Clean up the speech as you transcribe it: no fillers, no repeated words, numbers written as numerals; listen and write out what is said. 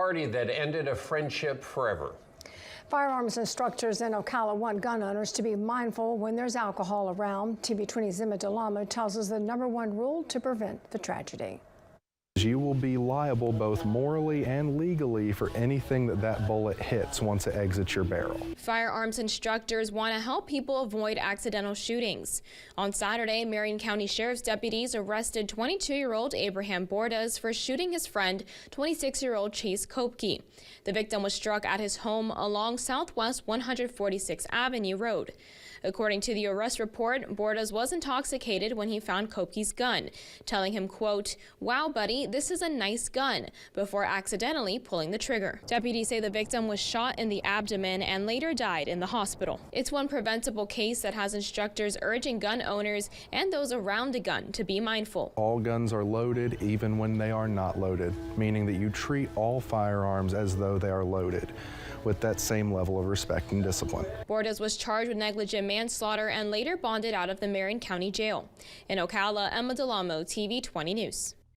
party that ended a friendship forever. Firearms instructors in Ocala want gun owners to be mindful when there's alcohol around. TV20's Zima Delamo tells us the #1 rule to prevent the tragedy. You will be liable both morally and legally for anything that bullet hits once it exits your barrel. Firearms instructors want to help people avoid accidental shootings. On Saturday, Marion County Sheriff's deputies arrested 22-year-old Abraham Bordas for shooting his friend, 26-year-old Chase Kopke. The victim was struck at his home along Southwest 146th Avenue Road. According to the arrest report, Bordas was intoxicated when he found Kopke's gun, telling him, quote, "Wow, buddy, this is a nice gun," before accidentally pulling the trigger. Deputies say the victim was shot in the abdomen and later died in the hospital. It's one preventable case that has instructors urging gun owners and those around a gun to be mindful. All guns are loaded even when they are not loaded, meaning that you treat all firearms as though they are loaded, with that same level of respect and discipline. Bordas was charged with negligent manslaughter and later bonded out of the Marion County Jail. In Ocala, Emma Delamo, TV20 News.